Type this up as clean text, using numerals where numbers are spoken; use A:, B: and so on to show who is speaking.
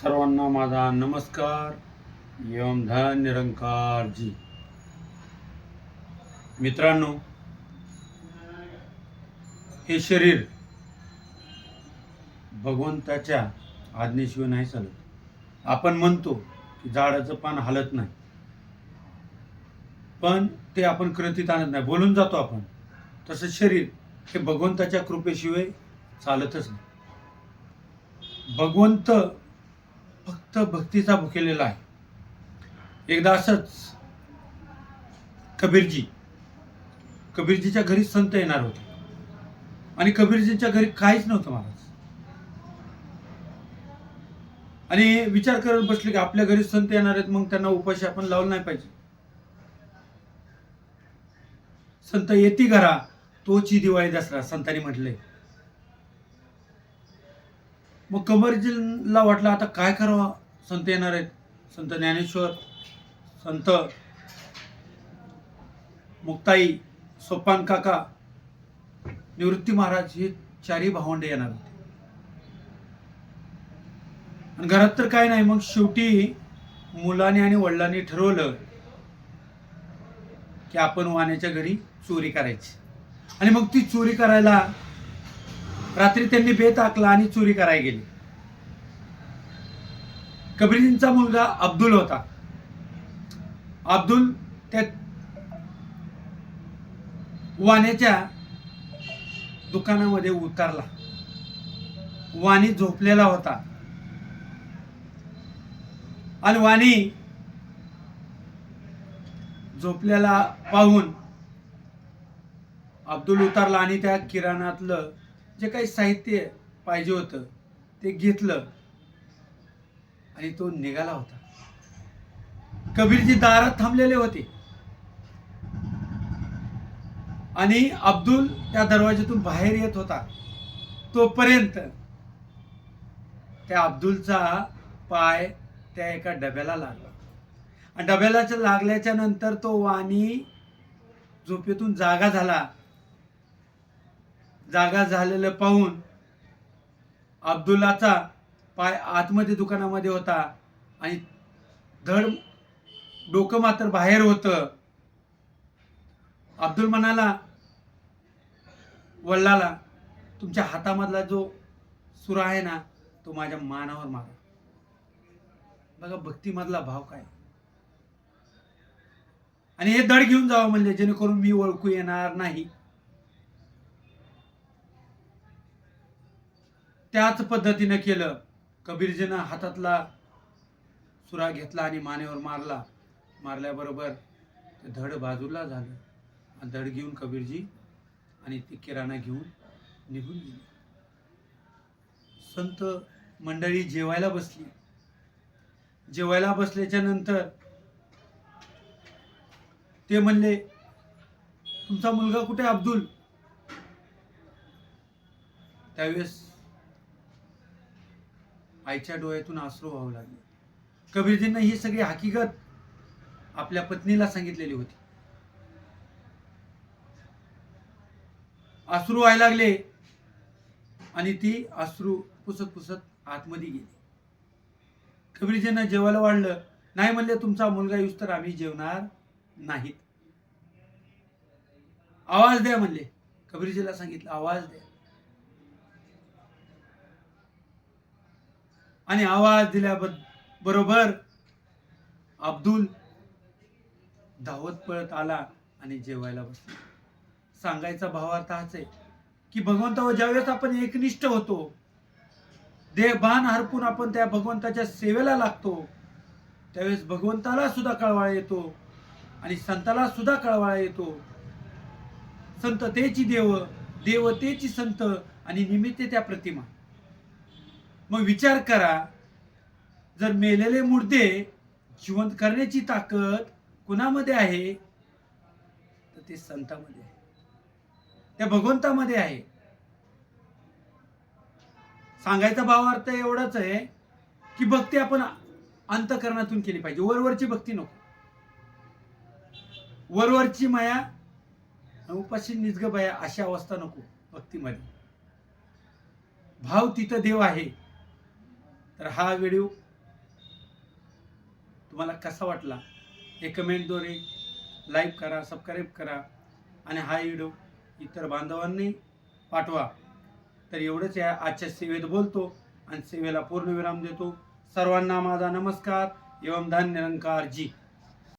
A: सर्वांना माझा नमस्कार एवं धन निरंकार जी. मित्रांनो, हे शरीर भगवंताच्या आज्ञेशिवाय नाही चालत. आपण म्हणतो की झाडाचं पान हलत नाही, पण ते आपण कृतीत आणत नाही, बोलून जातो आपण. तसं शरीर हे भगवंताच्या कृपेशिवाय चालतच नाही. भगवंत फक्त भक्तीचा भुकेलेला आहे. एकदा असंच कबीरजीच्या घरी संत येणार होते आणि कबीरजीच्या घरी काहीच नव्हतं महाराज. आणि विचार करत बसले की आपल्या घरी संत येणार आहेत, मग त्यांना उपाशी आपण लावलं नाही पाहिजे. संत येती घरा तोची दिवाळी दसरा संतांनी म्हटले. मग कबीरजीला वाटलं आता काय करावं, संत येणार आहेत. संत ज्ञानेश्वर, संत मुक्ताई, सोपान काका, निवृत्ती महाराज हे चारही भावंडे येणार होते. आणि घरात तर काय नाही. मग शेवटी मुलाने आणि वडिलांनी ठरवलं की आपण वाण्याच्या घरी चोरी करायची. आणि मग ती चोरी करायला रात्री त्यांनी बेत आखला आणि चोरी करायला गेली. कबीरजींचा मुलगा अब्दुल होता. अब्दुल त्या वाण्याच्या दुकानामध्ये उतरला. वाणी झोपलेला होता आणि वाणी झोपलेला पाहून अब्दुल उतरला आणि त्या किराणातलं जे काही साहित्य पाहिजे होतं ते घेतलं आणि तो निघाला होता. कबीरजी दारात थांबलेले होते आणि अब्दुल त्या दरवाज्यातून बाहेर येत होता. तोपर्यंत त्या अब्दुलचा पाय त्या एका डब्याला लागला. आणि डब्याला लागल्याच्या नंतर तो वाणी झोपेतून जागा झाला. जागा झालेलं पाहून अब्दुल्लाचा पाय आतमध्ये दुकानामध्ये होता आणि धड डोकं मात्र बाहेर होतं. अब्दुल म्हणाला वडिलाला, तुमच्या हातामधला जो सुरा आहे ना तो माझ्या मानावर मारा. बघा भक्तीमधला भाव काय. आणि हे धड घेऊन जावं म्हणजे जेणेकरून मी ओळखू येणार नाही. त्याच पद्धतीने केलं. कबीरजीनं हातातला सुरा घेतला आणि मानेवर मारला. मारल्याबरोबर ते धड बाजूला झालं. आणि धड घेऊन कबीरजी आणि ती किराणा घेऊन निघून गेली. संत मंडळी जेवायला बसली. जेवायला बसल्याच्या नंतर ते म्हणले, तुमचा मुलगा कुठे अब्दुल? त्यावेळेस आईच्या डोळ्यातून अश्रू वाहू लागले. कबीरजींना ही सगळी हकीकत आपल्या पत्नीला सांगितलेली होती. अश्रू व्हायला लागले आणि ती अश्रू पुसत पुसत आतमध्ये गेली. कबीरजींना जेवायला वाढलं. नाही म्हणले, तुमचा मुलगा येऊस तर आम्ही जेवणार नाहीत. आवाज द्या म्हणले. कबीरजीला सांगितलं आवाज द्या. आणि आवाज दिल्याबरोबर अब्दुल धावत पळत आला आणि जेवायला बसला. सांगायचा भावार्थ हाच आहे की भगवंतावर ज्यावेळेस आपण एकनिष्ठ होतो, देहभान हरपून आपण त्या भगवंताच्या सेवेला लागतो, त्यावेळेस भगवंताला सुद्धा कळवळा येतो आणि संताला सुद्धा कळवळा येतो. संत तेची देव, देव तेची संत आणि निमित्ते त्या प्रतिमा. मग विचार करा, जर मेलेले मुर्दे जिवंत करण्याची ताकद कुणामध्ये आहे तर ते संतामध्ये आहे, त्या भगवंतामध्ये आहे. सांगायचा भावार्थ एवढाच आहे की भक्ती आपण अंतःकरणातून केली पाहिजे. वरवरची भक्ती नको. वरवरची माया, उपाशी निजग बया अशी अवस्था नको भक्तीमध्ये. भाव तिथं देव आहे. तर हा व्हिडिओ तुम्हाला कसा वाटला हे कमेंटद्वारे लाईक करा, सबस्क्राईब करा आणि हा व्हिडिओ इतर बांधवांनी पाठवा. तर एवढंच या आजच्या सेवेत बोलतो आणि सेवेला पूर्णविराम देतो. सर्वांना माझा नमस्कार एवं धन निरंकार जी.